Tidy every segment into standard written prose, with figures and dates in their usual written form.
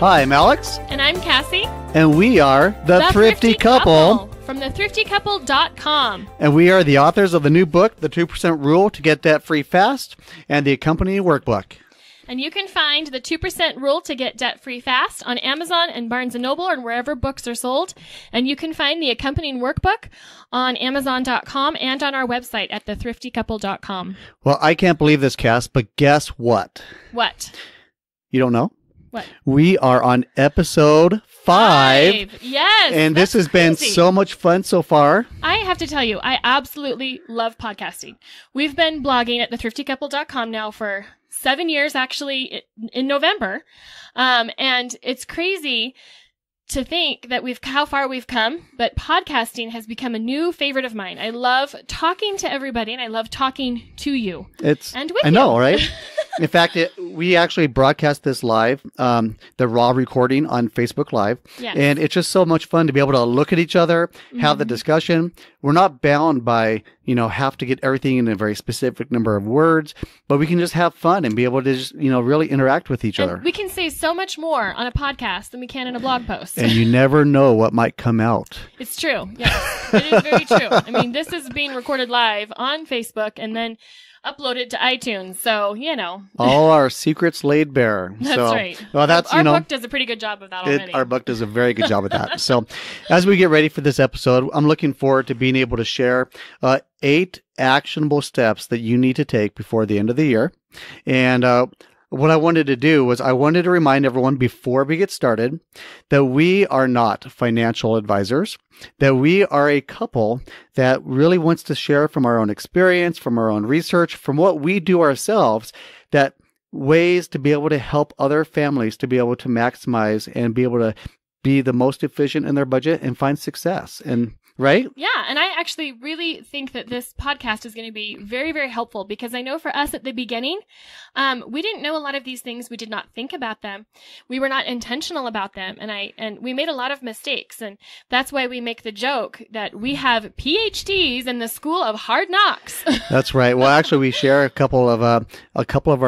Hi, I'm Alex. And I'm Cassie. And we are The Thrifty Couple. From thethriftycouple.com. And we are the authors of the new book, The 2% Rule to Get Debt-Free Fast, and the accompanying workbook. And you can find the 2% Rule to Get Debt-Free Fast on Amazon and Barnes & Noble and wherever books are sold. And you can find the accompanying workbook on Amazon.com and on our website at thethriftycouple.com. Well, I can't believe this, Cass, but guess what? What? You don't know? What? We are on episode 5. Yes. And this has been so much fun so far. I have to tell you, I absolutely love podcasting. We've been blogging at thethriftycouple.com now for 7 years, actually, in November. And it's crazy to think that how far we've come, but podcasting has become a new favorite of mine. I love talking to everybody, and I love talking to you. And with you. I know, right? In fact, we actually broadcast this live, the raw recording on Facebook Live. Yes. And it's just so much fun to be able to look at each other, have the discussion. We're not bound by, have to get everything in a very specific number of words, but we can just have fun and be able to just, really interact with each other. We can say so much more on a podcast than we can in a blog post. And you never know what might come out. It's true. Yes, it is very true. I mean, this is being recorded live on Facebook and then uploaded to iTunes. So, all our secrets laid bare. That's right. Well, our book does a pretty good job of that already. Our book does a very good job of that. So as we get ready for this episode, I'm looking forward to being able to share 8 actionable steps that you need to take before the end of the year. And what I wanted to do was I wanted to remind everyone before we get started that we are not financial advisors, that we are a couple that really wants to share from our own experience, from our own research, from what we do ourselves, that ways to be able to help other families to be able to maximize and be able to be the most efficient in their budget and find success. And right? Yeah. And I actually really think that this podcast is going to be very, very helpful because I know for us at the beginning, we didn't know a lot of these things. We did not think about them. We were not intentional about them. And we made a lot of mistakes. And that's why we make the joke that we have PhDs in the School of Hard Knocks. That's right. Well, actually, we share a couple of our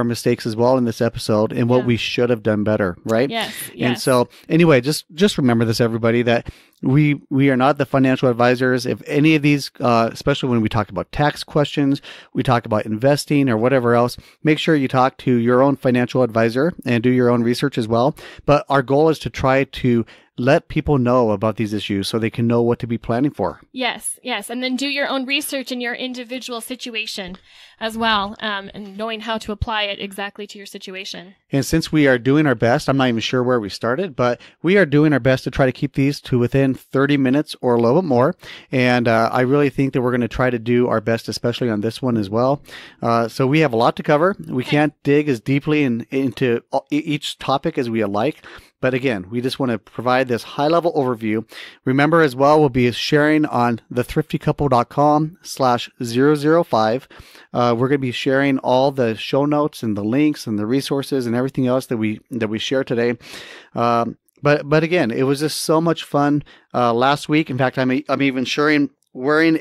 mistakes as well in this episode and what we should have done better, right? Yes. And so anyway, just remember this, everybody, that we are not the financial advisors. If any of these, especially when we talk about tax questions, we talk about investing or whatever else, make sure you talk to your own financial advisor and do your own research as well. But our goal is to try to let people know about these issues so they can know what to be planning for. Yes. And then do your own research in your individual situation as well, and knowing how to apply it exactly to your situation. And since we are doing our best, I'm not even sure where we started, but we are doing our best to try to keep these to within 30 minutes or a little bit more. And I really think that we're going to try to do our best, especially on this one as well. So we have a lot to cover. We can't dig as deeply into each topic as we would like. But again, we just want to provide this high-level overview. Remember as well, we'll be sharing on thethriftycouple.com/005. We're going to be sharing all the show notes and the links and the resources and everything else that we share today. But again, it was just so much fun last week. In fact, I'm even wearing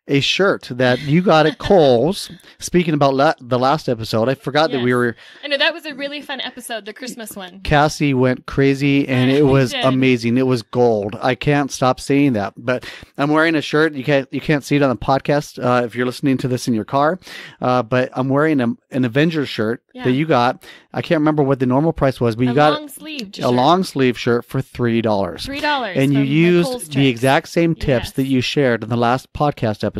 a shirt that you got at Kohl's. Speaking about the last episode, I forgot that we were... I know, that was a really fun episode, the Christmas one. Cassie went crazy, and it was amazing. It was gold. I can't stop saying that. But I'm wearing a shirt. You can't see it on the podcast if you're listening to this in your car. But I'm wearing an Avengers shirt that you got. I can't remember what the normal price was, but you got a long sleeve shirt for $3. $3. And you used the exact same tips that you shared in the last podcast episode.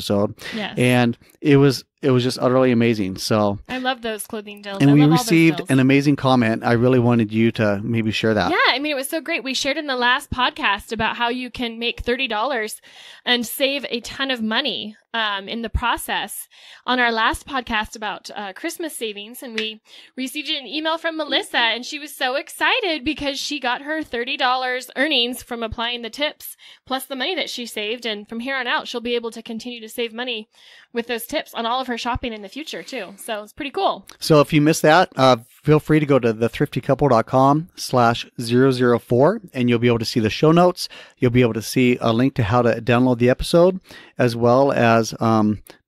And it was just utterly amazing. So I love those clothing deals. And we received an amazing comment. I really wanted you to maybe share that. Yeah, I mean, it was so great. We shared in the last podcast about how you can make $30 and save a ton of money in the process on our last podcast about Christmas savings. And we received an email from Melissa, and she was so excited because she got her $30 earnings from applying the tips plus the money that she saved. And from here on out, she'll be able to continue to save money with those tips on all of her shopping in the future too. So it's pretty cool. So if you missed that, feel free to go to thethriftycouple.com/004 and you'll be able to see the show notes. You'll be able to see a link to how to download the episode, as well as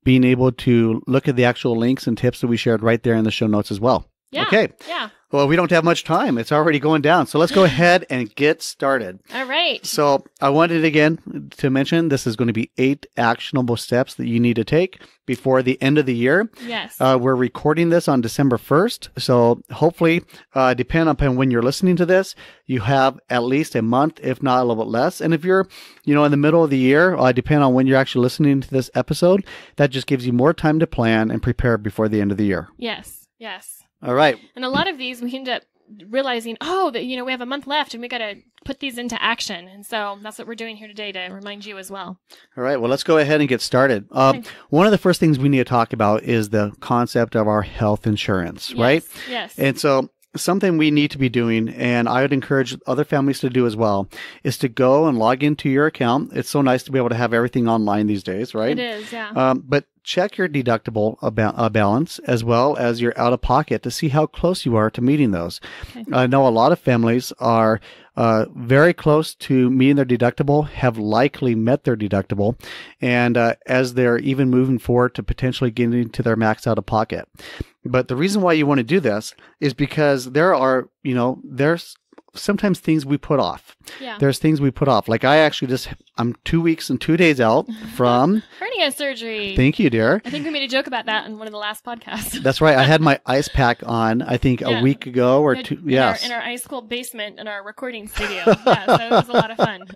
being able to look at the actual links and tips that we shared right there in the show notes as well. Yeah. Okay. Yeah. Well, we don't have much time. It's already going down. So let's go ahead and get started. All right. So I wanted again to mention this is going to be 8 actionable steps that you need to take before the end of the year. Yes. We're recording this on December 1st. So hopefully, depending upon when you're listening to this, you have at least a month, if not a little bit less. And if you're, in the middle of the year, depending on when you're actually listening to this episode, that just gives you more time to plan and prepare before the end of the year. Yes. Yes. All right. And a lot of these we end up realizing, that, we have a month left and we got to put these into action. And so that's what we're doing here today to remind you as well. All right. Well, let's go ahead and get started. One of the first things we need to talk about is the concept of our health insurance, right? Yes. And so something we need to be doing, and I would encourage other families to do as well, is to go and log into your account. It's so nice to be able to have everything online these days, right? It is, yeah. But check your deductible balance as well as your out-of-pocket to see how close you are to meeting those. Okay. I know a lot of families are very close to meeting their deductible, have likely met their deductible, and as they're even moving forward to potentially getting to their max out-of-pocket. But the reason why you want to do this is because there are, there's sometimes things we put off. Yeah. There's things we put off. Like I'm 2 weeks and 2 days out from hernia surgery. Thank you, dear. I think we made a joke about that in one of the last podcasts. That's right. I had my ice pack on, I think a week ago or two. Yes. In our ice cold basement in our recording studio. Yeah, so it was a lot of fun.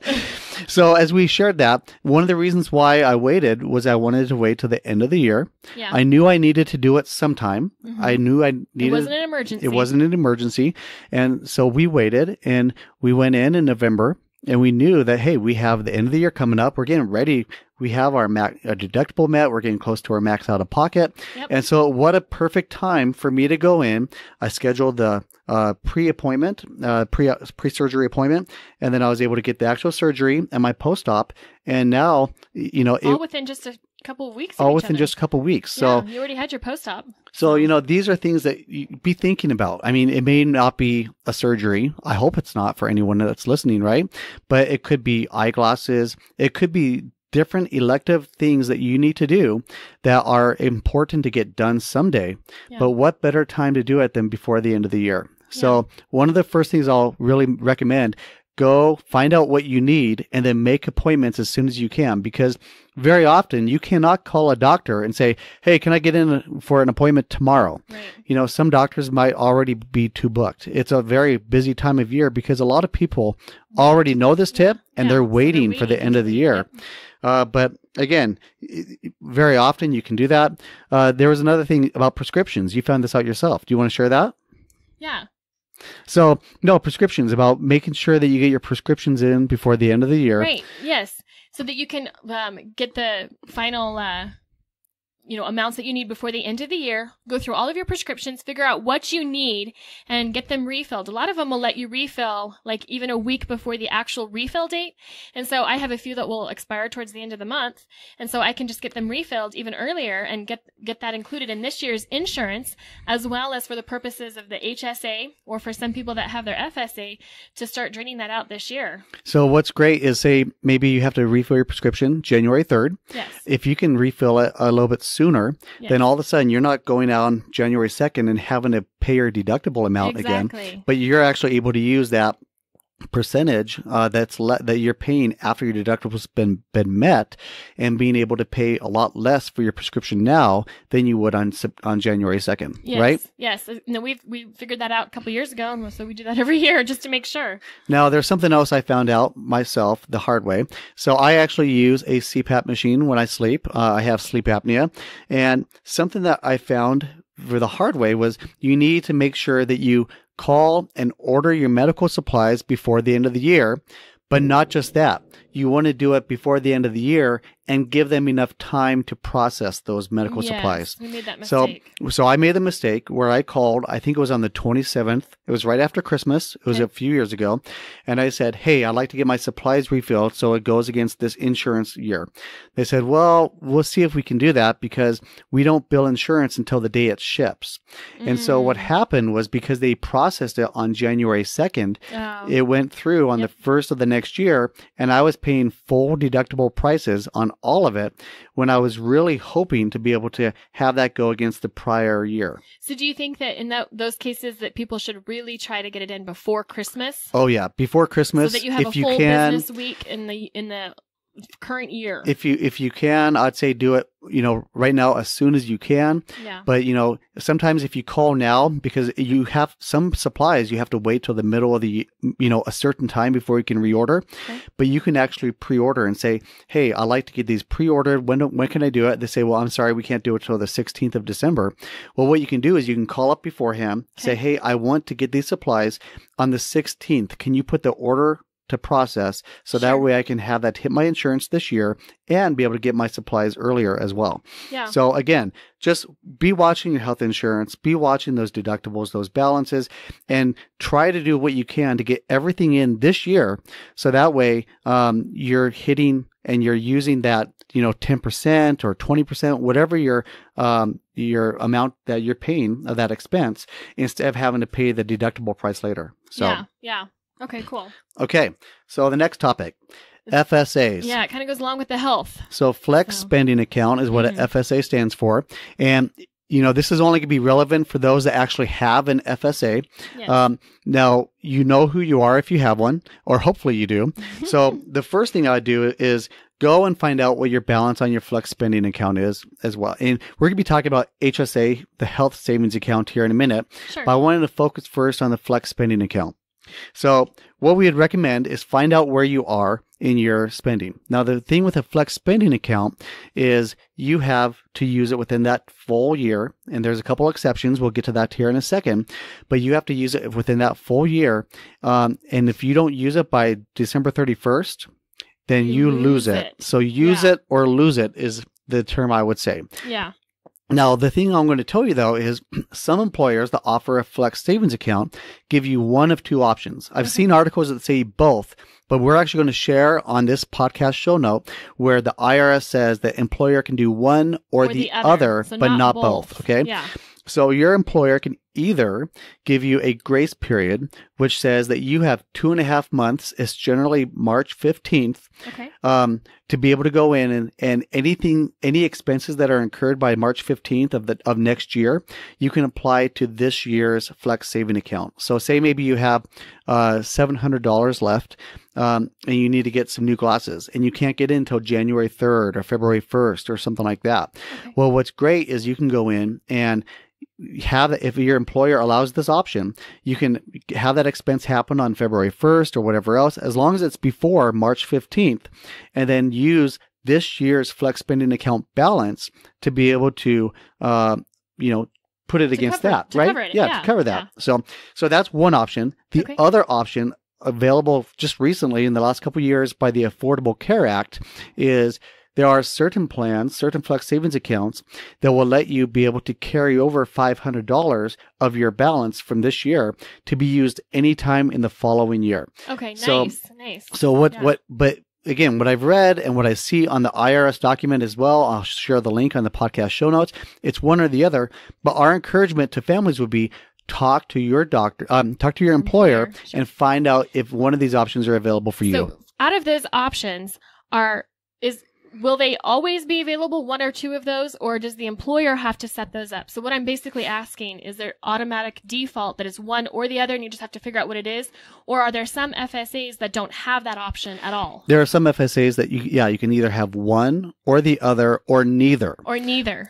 So as we shared that, one of the reasons why I waited was I wanted to wait till the end of the year. Yeah. I knew I needed to do it sometime. Mm-hmm. I knew I needed. It wasn't an emergency. It wasn't an emergency. And so we waited and we went in November and we knew that, hey, we have the end of the year coming up. We're getting ready. We have our deductible met. We're getting close to our max out of pocket. Yep. And so what a perfect time for me to go in. I scheduled the pre-appointment, pre-surgery appointment, and then I was able to get the actual surgery and my post-op. And now, all within just a couple of weeks. All within just a couple of weeks. So you already had your post-op. So, these are things that you be thinking about. I mean, it may not be a surgery. I hope it's not for anyone that's listening, right? But it could be eyeglasses. It could be different elective things that you need to do that are important to get done someday. Yeah. But what better time to do it than before the end of the year? So one of the first things I'll really recommend, go find out what you need and then make appointments as soon as you can, because very often you cannot call a doctor and say, hey, can I get in for an appointment tomorrow? Right. Some doctors might already be too booked. It's a very busy time of year because a lot of people already know this tip and they're waiting for the end of the year. Yep. But again, very often you can do that. There was another thing about prescriptions. You found this out yourself. Do you want to share that? Yeah. So, prescriptions, about making sure that you get your prescriptions in before the end of the year. Right. Yes. So that you can get the final amounts that you need before the end of the year, go through all of your prescriptions, figure out what you need, and get them refilled. A lot of them will let you refill like even a week before the actual refill date. And so I have a few that will expire towards the end of the month. And so I can just get them refilled even earlier and get that included in this year's insurance, as well as for the purposes of the HSA, or for some people that have their FSA, to start draining that out this year. So what's great is, say maybe you have to refill your prescription January 3rd. Yes. If you can refill it a little bit sooner, then all of a sudden you're not going out on January 2nd and having to pay your deductible amount again, but you're actually able to use that percentage that you're paying after your deductible's been met, and being able to pay a lot less for your prescription now than you would on January 2nd, right? Yes. No, we figured that out a couple years ago, and so we do that every year just to make sure. Now, there's something else I found out myself the hard way. So I actually use a CPAP machine when I sleep. I have sleep apnea, and something that I found for the hard way was you need to make sure that you call and order your medical supplies before the end of the year. But not just that. You want to do it before the end of the year and give them enough time to process those medical supplies. We made that mistake. So I made the mistake where I called, I think it was on the 27th. It was right after Christmas. It was a few years ago. And I said, hey, I'd like to get my supplies refilled so it goes against this insurance year. They said, well, we'll see if we can do that because we don't bill insurance until the day it ships. And so what happened was, because they processed it on January 2nd, it went through on the 1st of the next year, and I was paying full deductible prices on all of it when I was really hoping to be able to have that go against the prior year. So do you think that in those cases that people should really try to get it in before Christmas? Oh yeah, before Christmas. So that you have a full business week in the current year. If you can, I'd say do it, right now as soon as you can. Yeah. But, sometimes if you call now, because you have some supplies, you have to wait till the middle of the, a certain time before you can reorder. Okay. But you can actually pre-order and say, hey, I'd like to get these pre-ordered. When can I do it? They say, well, I'm sorry, we can't do it till the 16th of December. Well, what you can do is you can call up beforehand, say, hey, I want to get these supplies on the 16th. Can you put the order to process so that way I can have that hit my insurance this year and be able to get my supplies earlier as well. Yeah. So again, just be watching your health insurance, be watching those deductibles, those balances, and try to do what you can to get everything in this year. So that way you're hitting and you're using that 10% or 20%, whatever your amount that you're paying of that expense, instead of having to pay the deductible price later. So yeah. Okay, cool. Okay, so the next topic, FSAs. Yeah, it kind of goes along with the health. So Flex Spending Account is what an FSA stands for. And, this is only going to be relevant for those that actually have an FSA. Yes. Now, you know who you are if you have one, or hopefully you do. So the first thing I would do is go and find out what your balance on your Flex Spending Account is as well. And we're going to be talking about HSA, the Health Savings Account, here in a minute. Sure. But I wanted to focus first on the Flex Spending Account. So what we would recommend is find out where you are in your spending. Now, the thing with a Flex Spending Account is you have to use it within that full year. And there's a couple exceptions. We'll get to that here in a second. But you have to use it within that full year. And if you don't use it by December 31st, then you lose it. So use it or lose it is the term I would say. Yeah. Now, the thing I'm going to tell you, though, is some employers that offer a Flex Savings Account give you one of two options. I've seen articles that say both, but we're actually going to share on this podcast show note where the IRS says that employer can do one or the other, so but not both. Okay. Yeah. So your employer can either give you a grace period, which says that you have 2.5 months. It's generally March 15th. Okay. To be able to go in and any expenses that are incurred by March 15th of next year, you can apply to this year's Flex Saving Account. So say maybe you have $700 left and you need to get some new glasses and you can't get in until January 3rd or February 1st or something like that. Okay. Well, what's great is you can go in and have, if your employer allows this option, you can have that expense happen on February 1st or whatever else, as long as it's before March 15th, and then use this year's Flex Spending Account balance to be able to, put it against that, right? To cover that. Yeah. So that's one option. The other option available just recently in the last couple of years by the Affordable Care Act is there are certain plans, certain Flex Savings Accounts that will let you be able to carry over $500 of your balance from this year to be used anytime in the following year. Okay, nice. So but again, what I've read and what I see on the IRS document as well, I'll share the link on the podcast show notes. It's one or the other, but our encouragement to families would be talk to your doctor, talk to your employer, and find out if one of these options are available for you. So out of those options will they always be available, one or two of those, or does the employer have to set those up? So what I'm basically asking, is there automatic default that it's one or the other and you just have to figure out what it is? Or are there some FSAs that don't have that option at all? There are some FSAs that you can either have one or the other or neither.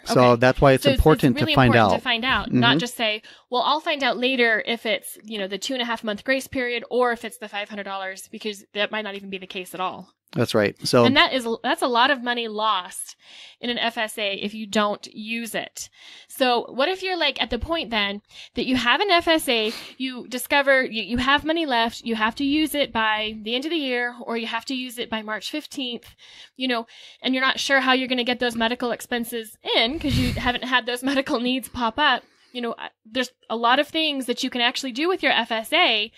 So that's why it's important to find out. Mm-hmm. Not just say, well, I'll find out later if it's, the 2.5 month grace period or if it's the $500, because that might not even be the case at all. That's right. So, and that's a lot of money lost in an FSA if you don't use it. So what if you're like at the point then that you have an FSA, you discover you have money left, you have to use it by the end of the year, or you have to use it by March 15th, and you're not sure how you're going to get those medical expenses in because you haven't had those medical needs pop up. There's a lot of things that you can actually do with your FSA,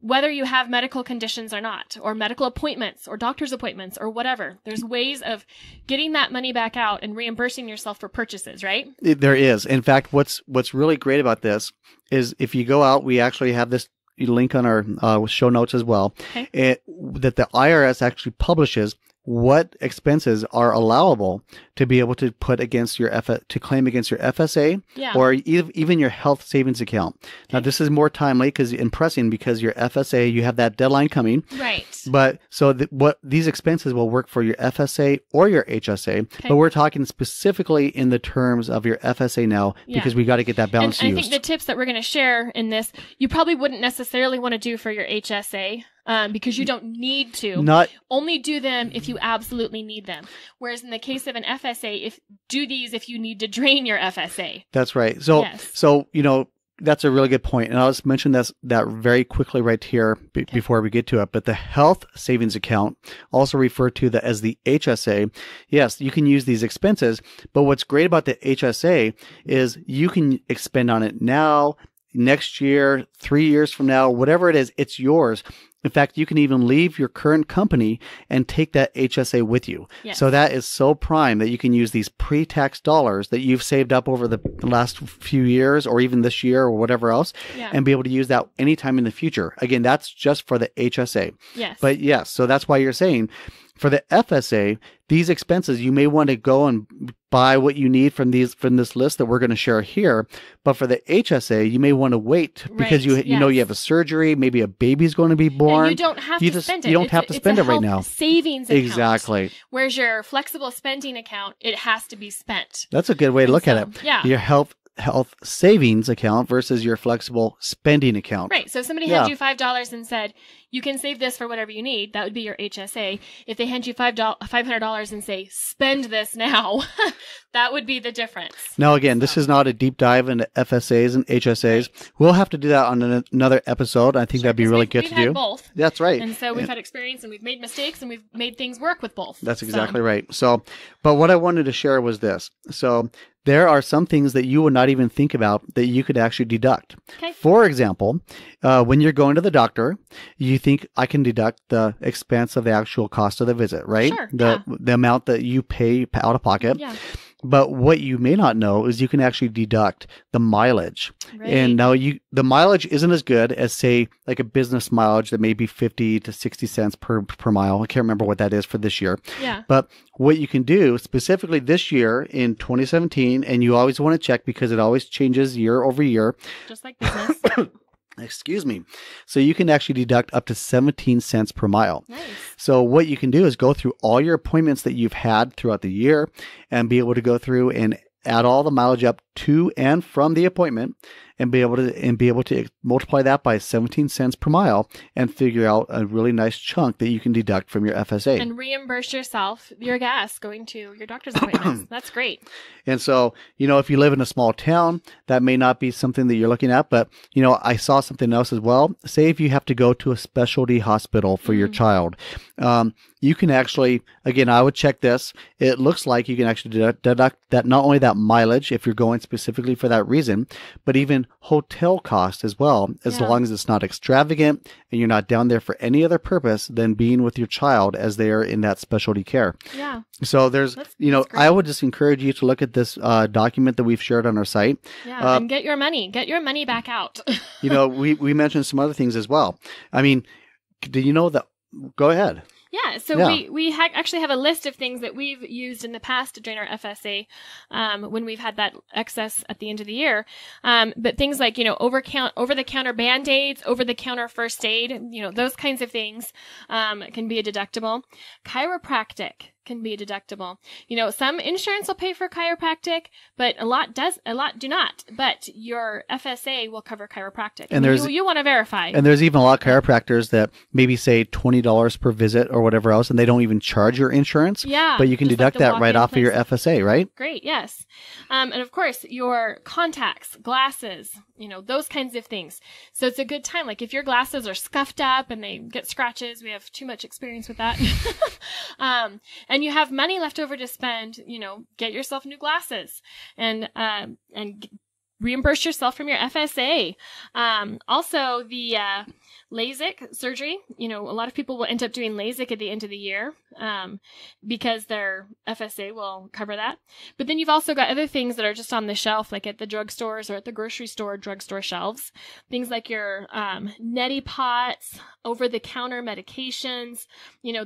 whether you have medical conditions or not, or medical appointments or doctor's appointments or whatever. There's ways of getting that money back out and reimbursing yourself for purchases, right? There is. In fact, what's really great about this is if you go out, we actually have this link on our show notes as well, that the IRS actually publishes what expenses are allowable to be able to put against your to claim against your FSA or even your health savings account. Okay. Now, this is more timely and pressing because your FSA, you have that deadline coming. Right. But so what these expenses will work for your FSA or your HSA, okay. But we're talking specifically in the terms of your FSA now because we got to get that balance used. I think the tips that we're going to share in this, you probably wouldn't necessarily want to do for your HSA. Because you don't need to. Only do them if you absolutely need them. Whereas in the case of an FSA, do these if you need to drain your FSA. That's right. So, that's a really good point. And I'll just mention that very quickly right here before we get to it. But the health savings account, also referred to as the HSA, yes, you can use these expenses. But what's great about the HSA is you can expend on it now, next year, 3 years from now, whatever it is, it's yours. In fact, you can even leave your current company and take that HSA with you. Yes. So that is so prime that you can use these pre-tax dollars that you've saved up over the last few years or even this year or whatever else and be able to use that anytime in the future. Again, that's just for the HSA. Yes. But yes, so that's why you're saying for the FSA, these expenses, you may want to go and buy what you need from this list that we're going to share here. But for the HSA, you may want to wait because you know you have a surgery, maybe a baby's going to be born. And you don't have to spend it. You don't have to spend it right now. Savings account. Exactly. Whereas your flexible spending account, it has to be spent. That's a good way to look at it. Yeah. Your health savings account versus your flexible spending account. Right. So if somebody handed you $5 and said, you can save this for whatever you need, that would be your HSA. If they hand you $500 and say, spend this now, that would be the difference. Now, again, this is not a deep dive into FSAs and HSAs. Right. We'll have to do that on another episode. I think that'd be really good to do. We've had both. That's right. And so we've had experience and we've made mistakes and we've made things work with both. That's exactly right. So, but what I wanted to share was this. So, there are some things that you would not even think about that you could actually deduct. Okay. For example, when you're going to the doctor, you think I can deduct the expense of the actual cost of the visit, right? Sure. The amount that you pay out of pocket. Yeah. But what you may not know is you can actually deduct the mileage. Right. And now the mileage isn't as good as, say, like a business mileage that may be 50 to 60 cents per mile. I can't remember what that is for this year. Yeah. But what you can do specifically this year in 2017, and you always want to check because it always changes year over year. Just like business. Excuse me. So you can actually deduct up to 17 cents per mile. Nice. So what you can do is go through all your appointments that you've had throughout the year and be able to go through and add all the mileage up to and from the appointment and be able to multiply that by 17 cents per mile and figure out a really nice chunk that you can deduct from your FSA. And reimburse yourself your gas going to your doctor's appointments. That's great. And so, if you live in a small town, that may not be something that you're looking at, but, I saw something else as well. Say if you have to go to a specialty hospital for your child, you can actually, again, I would check this. It looks like you can actually deduct that, not only that mileage if you're going specifically for that reason, but even hotel cost as well, as long as it's not extravagant and you're not down there for any other purpose than being with your child as they are in that specialty care. Yeah. So there's, that's I would just encourage you to look at this document that we've shared on our site. Yeah, and get your money back out. We mentioned some other things as well. I mean, do you know that? Go ahead. Yeah, so we actually have a list of things that we've used in the past to drain our FSA when we've had that excess at the end of the year. But things like, over-the-counter Band-Aids, over-the-counter first aid, those kinds of things can be a deductible. Chiropractic can be deductible. Some insurance will pay for chiropractic, but a lot do not. But your FSA will cover chiropractic. And you want to verify. And there's even a lot of chiropractors that maybe say $20 per visit or whatever else, and they don't even charge your insurance. Yeah. But you can deduct that right off of your FSA, right? Great, yes. And of course, your contacts, glasses, those kinds of things. So it's a good time. Like if your glasses are scuffed up and they get scratches, we have too much experience with that. And you have money left over to spend, get yourself new glasses and reimburse yourself from your FSA. Also, the Lasik surgery. A lot of people will end up doing Lasik at the end of the year because their FSA will cover that. But then you've also got other things that are just on the shelf, like at the drugstores or at the grocery store, drugstore shelves. Things like your neti pots, over-the-counter medications,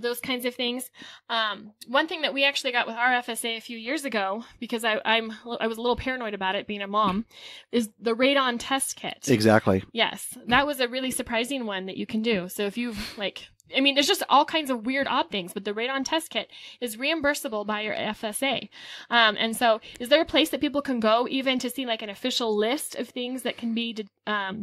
those kinds of things. One thing that we actually got with our FSA a few years ago, because I was a little paranoid about it being a mom, is the radon test kit. Exactly. Yes. That was a really surprising one that you can do. So if you've there's just all kinds of weird odd things, but the radon test kit is reimbursable by your FSA. And so is there a place that people can go even to see like an official list of things that can be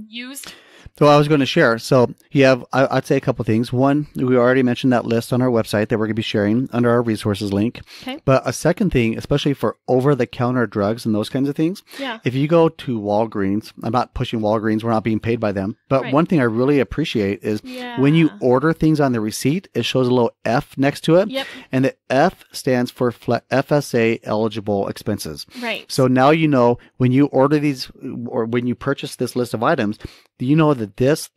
used? So I was going to share. So you have, I'd say a couple things. One, we already mentioned that list on our website that we're going to be sharing under our resources link. Okay. But a second thing, especially for over-the-counter drugs and those kinds of things, if you go to Walgreens, I'm not pushing Walgreens, we're not being paid by them. But Right. one thing I really appreciate is when you order things on the receipt, it shows a little F next to it. Yep. And the F stands for FSA eligible expenses. Right. So now you know when you order these or when you purchase this list of items, you know that this,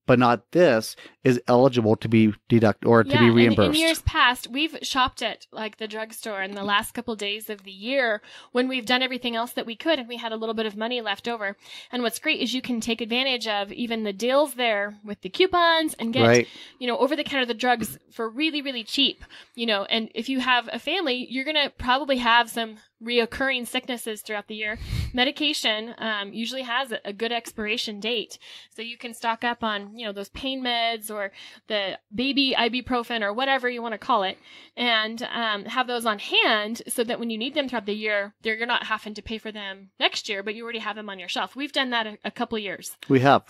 but not this is eligible to be deducted or to be reimbursed. In years past, we've shopped at like the drugstore in the last couple days of the year when we've done everything else that we could and we had a little bit of money left over. And what's great is you can take advantage of even the deals there with the coupons and get, over the counter the drugs for really, really cheap, and if you have a family, you're going to probably have some reoccurring sicknesses throughout the year. Medication usually has a good expiration date. So you can stock up on, those pain meds or the baby ibuprofen or whatever you want to call it and have those on hand so that when you need them throughout the year, you're not having to pay for them next year, but you already have them on your shelf. We've done that a couple of years. We have.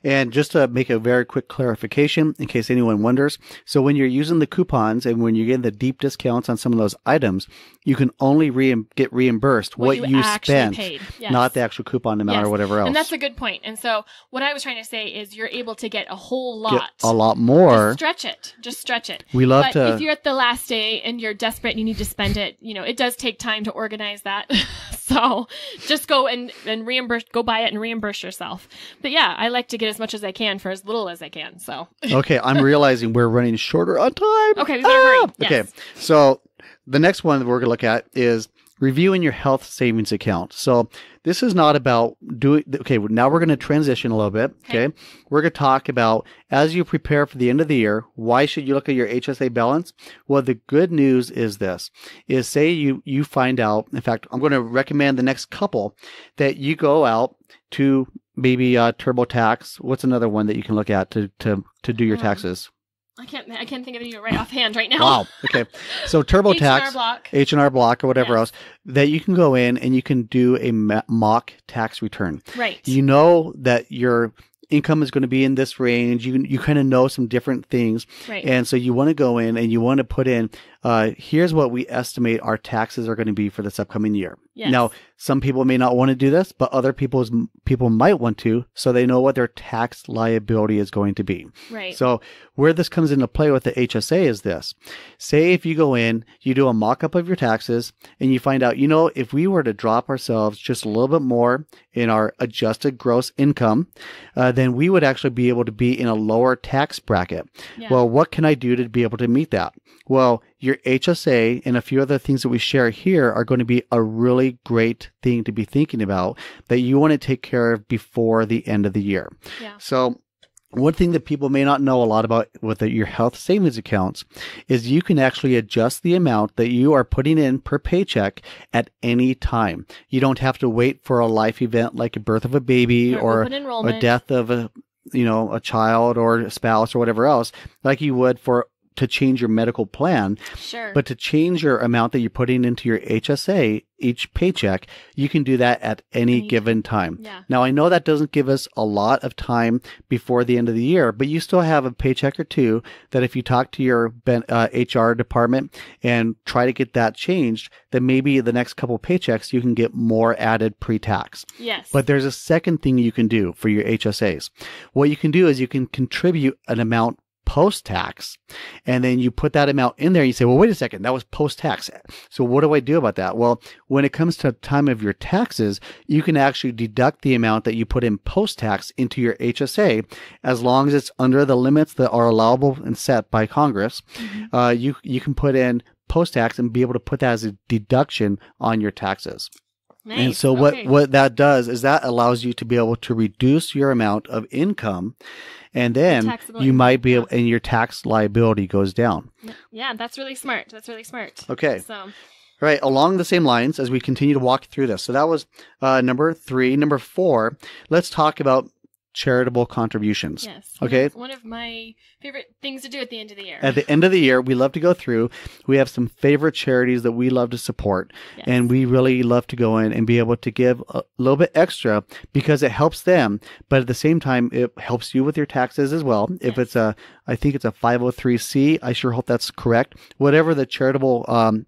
And just to make a very quick clarification in case anyone wonders, so when you're using the coupons and when you're getting the deep discounts on some of those items, you can only get reimbursed what you spent, paid. Yes. not the actual coupon amount or whatever else. And that's a good point. And so what I was trying to say is you're able to get a whole lot. Get a lot more. Just stretch it. We love but if you're at the last day and you're desperate and you need to spend it, it does take time to organize that. So just go and reimburse, go buy it and reimburse yourself. But yeah, I like to get as much as I can for as little as I can. So. Okay. I'm realizing we're running shorter on time. Okay. We better hurry. Yes. Okay. So the next one that we're going to look at is reviewing your health savings account. So this is not about now we're going to transition a little bit. Okay. We're going to talk about as you prepare for the end of the year, why should you look at your HSA balance? Well, the good news is say you find out, in fact, I'm going to recommend the next couple that you go out to maybe TurboTax. What's another one that you can look at to do your taxes? I can't think of any right offhand right now. Wow. Okay. So TurboTax, H&R Block or whatever else that you can go in and you can do a mock tax return. Right. You know that your income is going to be in this range. You kind of know some different things. Right. And so you want to go in and you want to put in, here's what we estimate our taxes are going to be for this upcoming year. Yes. Now, some people may not want to do this, but other people might want to, so they know what their tax liability is going to be. Right. So where this comes into play with the HSA is this. Say if you go in, you do a mock-up of your taxes, and you find out, if we were to drop ourselves just a little bit more in our adjusted gross income, then we would actually be able to be in a lower tax bracket. Yeah. Well, what can I do to be able to meet that? Well, your HSA and a few other things that we share here are going to be a really great thing to be thinking about that you want to take care of before the end of the year. Yeah. So one thing that people may not know a lot about with your health savings accounts is you can actually adjust the amount that you are putting in per paycheck at any time. You don't have to wait for a life event like a birth of a baby or a death of a child or a spouse or whatever else like you would to change your medical plan. Sure. But to change your amount that you're putting into your HSA each paycheck, you can do that at any given time. Yeah. Now, I know that doesn't give us a lot of time before the end of the year, but you still have a paycheck or two that if you talk to your HR department and try to get that changed, then maybe the next couple paychecks, you can get more added pre-tax. Yes. But there's a second thing you can do for your HSAs. What you can do is you can contribute an amount post-tax, and then you put that amount in there. You say, well, wait a second, that was post-tax. So what do I do about that? Well, when it comes to time of your taxes, you can actually deduct the amount that you put in post-tax into your HSA, as long as it's under the limits that are allowable and set by Congress. You can put in post-tax and be able to put that as a deduction on your taxes. Nice. And so what that does is that allows you to be able to reduce your amount of income, and then you might be able, and your tax liability goes down. Yeah, that's really smart. Okay. So, all right. Along the same lines as we continue to walk through this. So that was number 3. Number 4, let's talk about charitable contributions. Yes. Okay. It's one of my favorite things to do at the end of the year. At the end of the year, we love to go through. We have some favorite charities that we love to support. Yes. And we really love to go in and be able to give a little bit extra because it helps them. But at the same time, it helps you with your taxes as well. If it's I think it's a 503C. I sure hope that's correct. Whatever the charitable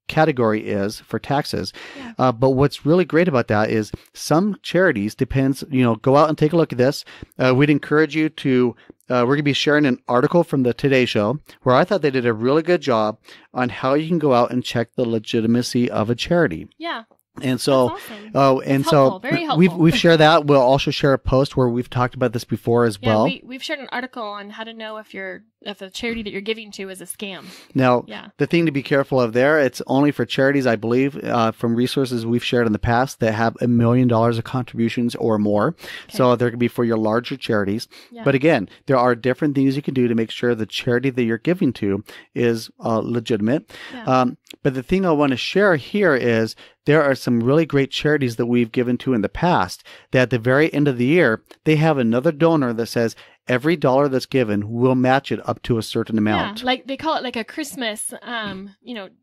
category is for taxes. Yeah. But what's really great about that is some charities depends, go out and take a look at this. We'd encourage you to, we're going to be sharing an article from the Today Show where I thought they did a really good job on how you can go out and check the legitimacy of a charity. Yeah. And so, awesome. Very helpful. we've shared that. We'll also share a post where we've talked about this before as well. We've shared an article on how to know if the charity that you're giving to is a scam. Now, the thing to be careful of there, it's only for charities, I believe, from resources we've shared in the past that have $1 million of contributions or more. Okay. So they're going to be for your larger charities. Yeah. But again, there are different things you can do to make sure the charity that you're giving to is legitimate. Yeah. But the thing I want to share here is there are some really great charities that we've given to in the past that at the very end of the year, they have another donor that says, every dollar that's given will match it up to a certain amount. Yeah, like they call it like a Christmas,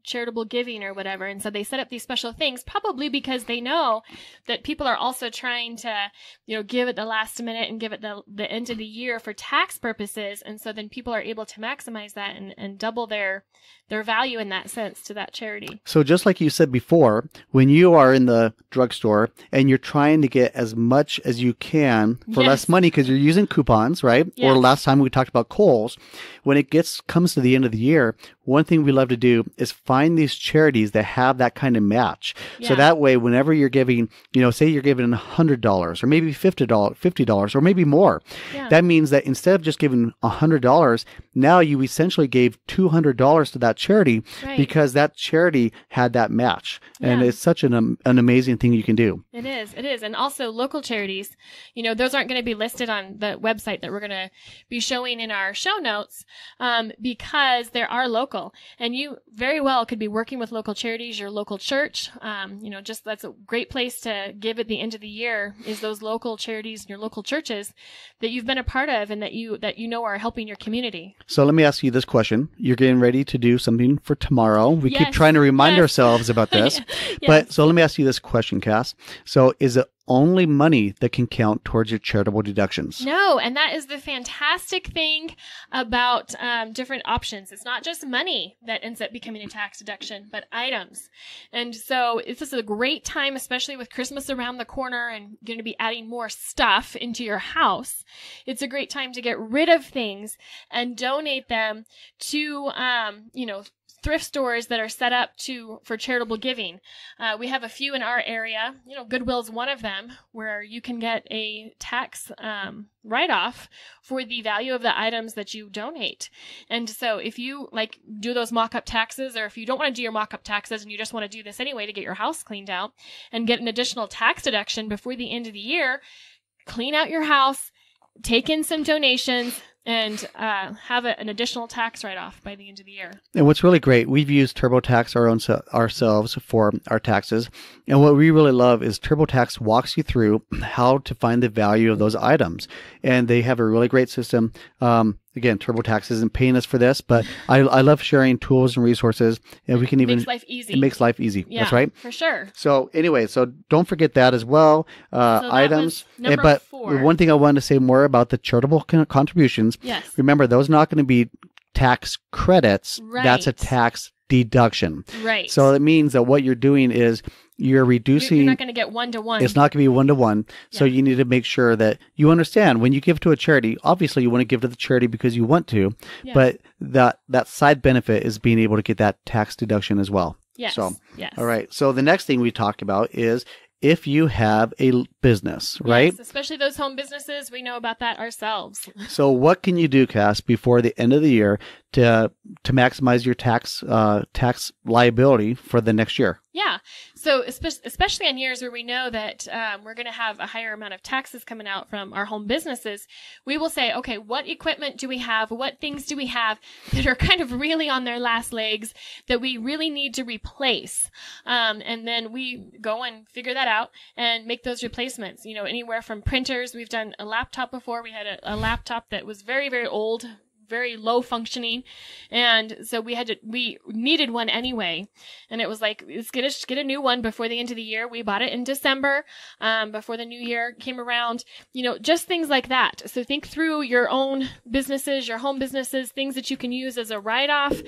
charitable giving or whatever. And so they set up these special things probably because they know that people are also trying to, give at the last minute and give at the end of the year for tax purposes. And so then people are able to maximize that and double their value in that sense to that charity. So just like you said before, when you are in the drugstore and you're trying to get as much as you can for less money because you're using coupons, right? Yes. Or last time we talked about Kohl's, when it comes to the end of the year, one thing we love to do is find these charities that have that kind of match. Yeah. So that way, whenever you're giving, say you're giving $100 or maybe $50 or maybe more, that means that instead of just giving $100, now you essentially gave $200 to that charity because that charity had that match. And it's such an amazing thing you can do. It is. And also local charities, those aren't going to be listed on the website that we're going to be showing in our show notes because there are local. And you very well could be working with local charities, your local church. That's a great place to give at the end of the year is those local charities and your local churches that you've been a part of and that you are helping your community. So let me ask you this question. You're getting ready to do something for tomorrow. We keep trying to remind ourselves about this. But so let me ask you this question, Cass. So is it only money that can count towards your charitable deductions? No, and that is the fantastic thing about different options. It's not just money that ends up becoming a tax deduction, but items. And so this is a great time, especially with Christmas around the corner and going to be adding more stuff into your house. It's a great time to get rid of things and donate them to, thrift stores that are set up for charitable giving. We have a few in our area. Goodwill's one of them where you can get a tax write-off for the value of the items that you donate. And so if you do those mock-up taxes, or if you don't want to do your mock-up taxes and you just want to do this anyway to get your house cleaned out and get an additional tax deduction before the end of the year, clean out your house, take in some donations, and have an additional tax write-off by the end of the year. And what's really great, we've used TurboTax ourselves for our taxes. And what we really love is TurboTax walks you through how to find the value of those items. And they have a really great system. Again, TurboTax isn't paying us for this, but I love sharing tools and resources. And we can even... It makes life easy. It makes life easy. Yeah, that's right. For sure. So anyway, don't forget that as well. So items. But 4. One thing I wanted to say more about the charitable contributions. Yes. Remember, those are not going to be tax credits. Right. That's a tax deduction. Right. So it means that what you're doing is you're reducing. You're not going to get one-to-one. It's not going to be one-to-one. So you need to make sure that you understand when you give to a charity, obviously you want to give to the charity because you want to, but that side benefit is being able to get that tax deduction as well. Yes. So, yes. All right. So the next thing we talk about is if you have a business, right? Yes, especially those home businesses, we know about that ourselves. So what can you do, Cass, before the end of the year to maximize your tax liability for the next year? Yeah. So especially on years where we know that we're going to have a higher amount of taxes coming out from our home businesses, we will say, okay, what equipment do we have? What things do we have that are kind of really on their last legs that we really need to replace? And then we go and figure that out and make those replacements. You know, anywhere from printers. We've done a laptop before. We had a laptop that was very, very old, very low functioning, and so we needed one anyway, and it was like, let's get a new one before the end of the year. We bought it in December, before the new year came around. You know, just things like that. So think through your own businesses, your home businesses, things that you can use as a write-off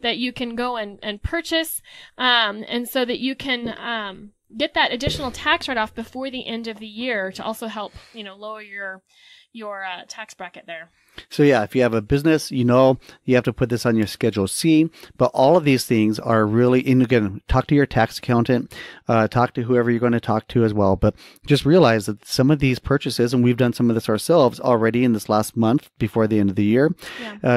that you can go and purchase, and so that you can get that additional tax write-off before the end of the year to also help, you know, lower your tax bracket there. So yeah, if you have a business, you know, you have to put this on your Schedule C, but all of these things are really, and again, talk to your tax accountant, talk to whoever you're going to talk to as well, but just realize that some of these purchases, and we've done some of this ourselves already in this last month before the end of the year,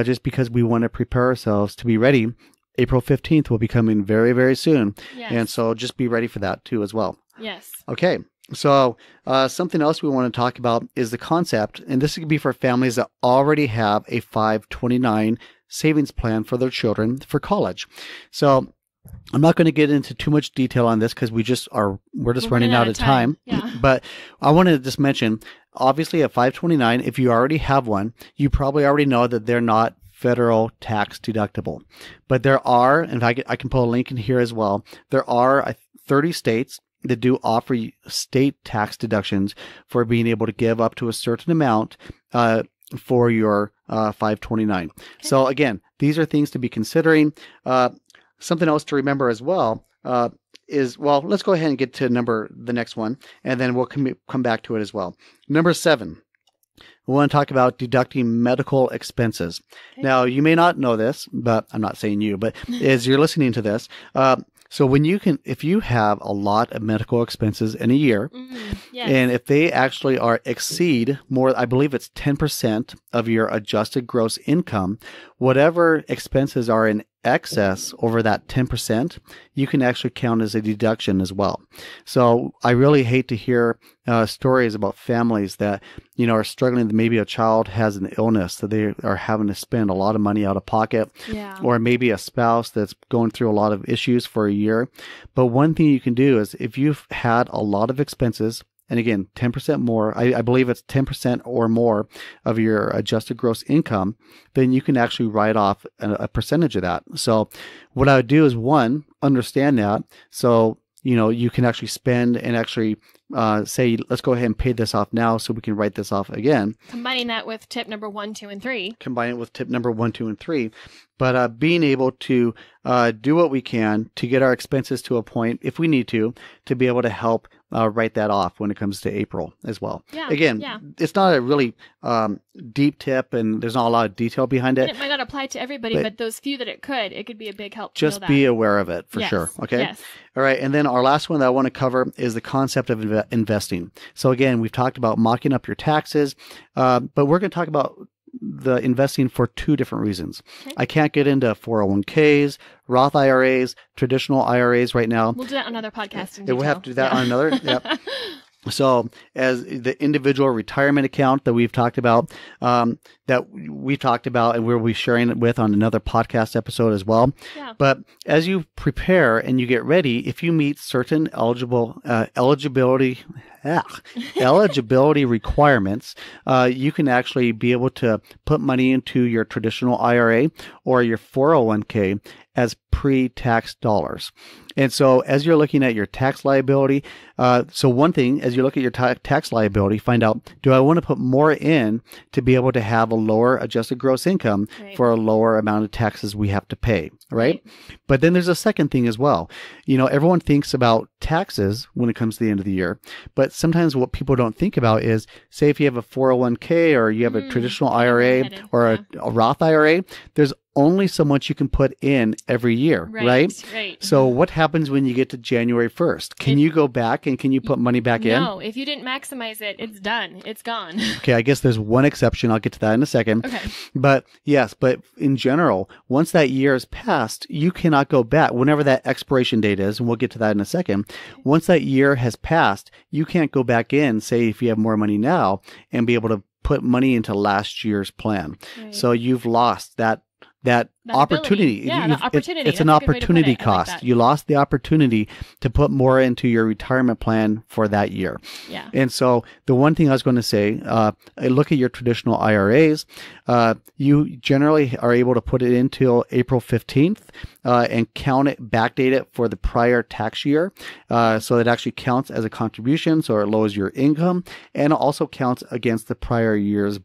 just because we want to prepare ourselves to be ready. April 15th will be coming very, very soon. Yes. And so just be ready for that too as well. Yes. Okay. So something else we want to talk about is the concept, and this could be for families that already have a 529 savings plan for their children for college. So I'm not going to get into too much detail on this because we're just running out of time. Yeah. But I want to just mention, obviously at 529, if you already have one, you probably already know that they're not federal tax deductible. But there are, and I can pull a link in here as well, there are 30 states that do offer state tax deductions for being able to give up to a certain amount for your 529. Okay. So again, these are things to be considering. Something else to remember as well is, well, let's go ahead and get to the next one, and then we'll come back to it as well. Number 7. We want to talk about deducting medical expenses. Okay. Now, you may not know this, but I'm not saying you, but as you're listening to this, so if you have a lot of medical expenses in a year, yes. and if they actually exceed more, I believe it's 10% of your adjusted gross income, whatever expenses are in excess over that 10%, you can actually count as a deduction as well. So I really hate to hear stories about families that, you know, are struggling. Maybe a child has an illness that they are having to spend a lot of money out of pocket, or maybe a spouse that's going through a lot of issues for a year. But one thing you can do is if you've had a lot of expenses, and again, 10% more, I believe it's 10% or more of your adjusted gross income, then you can actually write off a percentage of that. So what I would do is, one, understand that. So, you know, you can actually spend and actually say, let's go ahead and pay this off now so we can write this off again. Combining that with tip number 1, 2, and 3. Combine it with tip number 1, 2, and 3. But being able to do what we can to get our expenses to a point, if we need to be able to help write that off when it comes to April as well. Yeah, Again, it's not a really deep tip, and there's not a lot of detail behind it. And it might not apply to everybody, but those few that it could be a big help. Just be aware of it for sure. Okay. Yes. All right. And then our last one that I want to cover is the concept of investing. So again, we've talked about mocking up your taxes, but we're going to talk about the investing for 2 different reasons. Okay. I can't get into 401ks, Roth IRAs, traditional IRAs right now. We'll do that on another podcast. We'll have to do that on another. Yep. So as the individual retirement account that we've talked about, and we'll be sharing it with on another podcast episode as well. Yeah. But as you prepare and you get ready, if you meet certain eligibility requirements, you can actually be able to put money into your traditional IRA or your 401k as pre-tax dollars. And so as you're looking at your tax liability, so one thing, as you look at your tax liability, find out, do I want to put more in to be able to have a lower adjusted gross income for a lower amount of taxes we have to pay, right? But then there's a second thing as well. Everyone thinks about taxes when it comes to the end of the year, but sometimes what people don't think about is, say if you have a 401k or you have a traditional IRA or a Roth IRA, there's only so much you can put in every year, right? So what happens when you get to January 1st? Can you go back and can you put money back in? No, if you didn't maximize it, it's done. It's gone. Okay, I guess there's one exception. I'll get to that in a second. Okay. But yes, but in general, once that year is passed, you cannot go back. Whenever that expiration date is, and we'll get to that in a second, once that year has passed, you can't go back in, say if you have more money now, and be able to put money into last year's plan. So you've lost that opportunity. Yeah, the opportunity. It's an opportunity cost. Like you lost the opportunity to put more into your retirement plan for that year. Yeah. And so the one thing I was going to say, look at your traditional IRAs. You generally are able to put it until April 15th and count it, backdate it for the prior tax year. So it actually counts as a contribution, so it lowers your income, and it also counts against the prior year's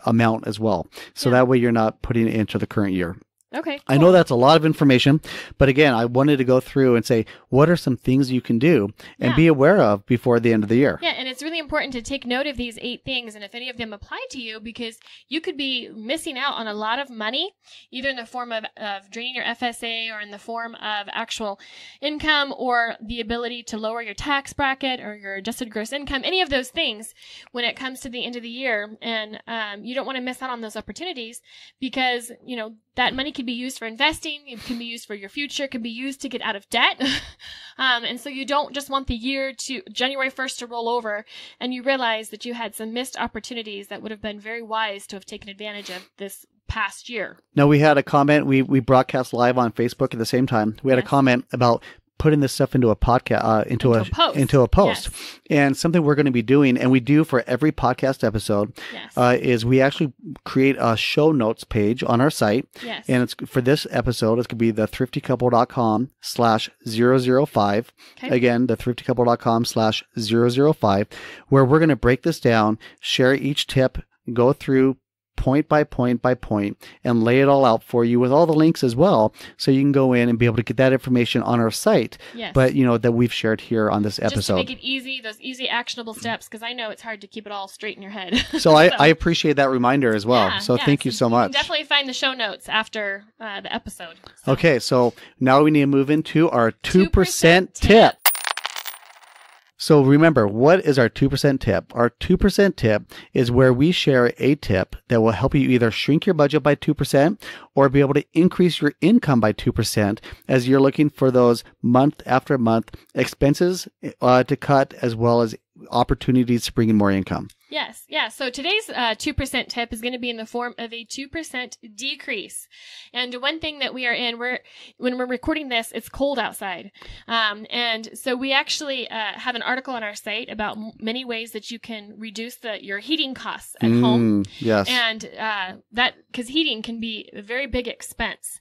amount as well. So that way you're not putting it into the current year. Okay. Cool. I know that's a lot of information, but again, I wanted to go through and say, what are some things you can do and be aware of before the end of the year? Yeah, and it's really important to take note of these 8 things, and if any of them apply to you, because you could be missing out on a lot of money, either in the form of draining your FSA or in the form of actual income or the ability to lower your tax bracket or your adjusted gross income, any of those things when it comes to the end of the year. And you don't want to miss out on those opportunities because, that money can be used for investing. It can be used for your future. It can be used to get out of debt. And so you don't just want the year to January 1st to roll over and you realize that you had some missed opportunities that would have been very wise to have taken advantage of this past year. Now, we had a comment. We broadcast live on Facebook at the same time. We had a comment about putting this stuff into a podcast, into a post. Yes. And something we're going to be doing, and we do for every podcast episode, is we actually create a show notes page on our site. Yes. And it's for this episode, it's going to be the thriftycouple.com/005. Okay. Again, the thriftycouple.com/005, where we're going to break this down, share each tip, go through point by point by point, and lay it all out for you with all the links as well, so you can go in and be able to get that information on our site. Yes. But that we've shared here on this episode. Just to make it easy, those easy actionable steps, because I know it's hard to keep it all straight in your head. So I appreciate that reminder as well. So thank you so much. You can definitely find the show notes after the episode. So. Okay, so now we need to move into our 2% tip. So remember, what is our 2% tip? Our 2% tip is where we share a tip that will help you either shrink your budget by 2% or be able to increase your income by 2% as you're looking for those month after month expenses to cut, as well as opportunities to bring in more income. Yes. Yeah. So today's 2% tip is going to be in the form of a 2% decrease. And one thing that we are in, when we're recording this, it's cold outside. And so we actually have an article on our site about many ways that you can reduce your heating costs at home. Yes. And because heating can be a very big expense.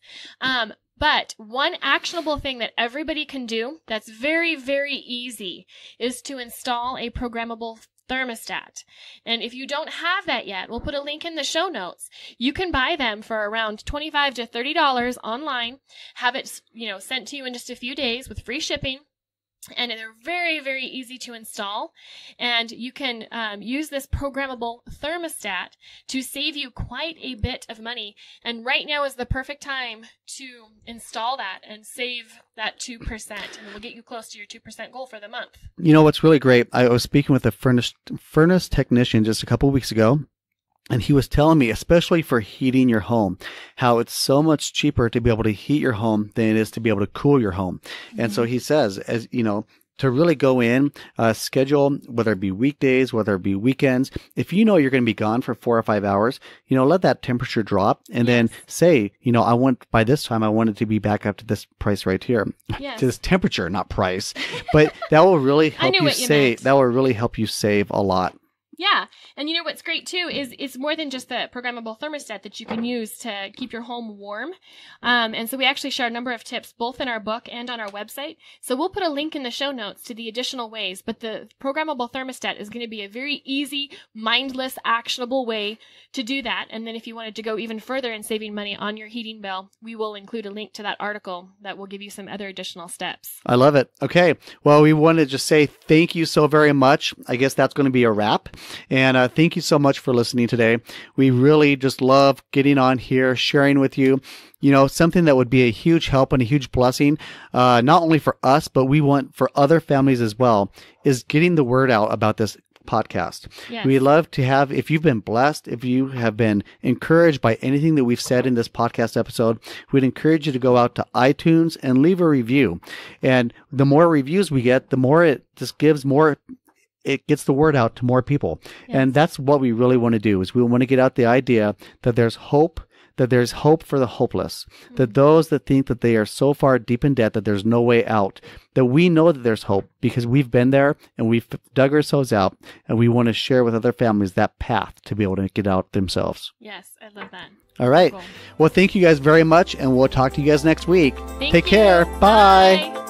But one actionable thing that everybody can do that's very, very easy is to install a programmable thermostat. And if you don't have that yet, we'll put a link in the show notes. You can buy them for around $25 to $30 online, have it, sent to you in just a few days with free shipping. And they're very, very easy to install. And you can use this programmable thermostat to save you quite a bit of money. And right now is the perfect time to install that and save that 2%. And it will get you close to your 2% goal for the month. You know what's really great? I was speaking with a furnace technician just a couple of weeks ago. And he was telling me, especially for heating your home, how it's so much cheaper to be able to heat your home than it is to be able to cool your home. Mm-hmm. And so he says, to really go in, schedule, whether it be weekdays, whether it be weekends, if you know you're going to be gone for 4 or 5 hours, let that temperature drop and then say, by this time, I want it to be back up to this price right here. Yes. To this temperature, not price. But that will really help you save. That will really help you save a lot. Yeah. And you know what's great too is it's more than just the programmable thermostat that you can use to keep your home warm. And so we actually share a number of tips both in our book and on our website. So we'll put a link in the show notes to the additional ways, but the programmable thermostat is going to be a very easy, mindless, actionable way to do that. And then if you wanted to go even further in saving money on your heating bill, we will include a link to that article that will give you some other additional steps. I love it. Okay. Well, we want to just say thank you so very much. I guess that's going to be a wrap. And thank you so much for listening today. We really just love getting on here, sharing with you, something that would be a huge help and a huge blessing, not only for us, but we want for other families as well, is getting the word out about this podcast. Yes. We love to have, if you've been blessed, if you have been encouraged by anything that we've said in this podcast episode, we'd encourage you to go out to iTunes and leave a review. And the more reviews we get, the more it just gives more, it gets the word out to more people. Yes. And that's what we really want to do, is we want to get out the idea that there's hope, that there's hope for the hopeless, that those that think that they are so far deep in debt that there's no way out, that we know that there's hope because we've been there and we've dug ourselves out, and we want to share with other families that path to be able to get out themselves. Yes, I love that. All right. Cool. Well, thank you guys very much, and we'll talk to you guys next week. Take care. Bye.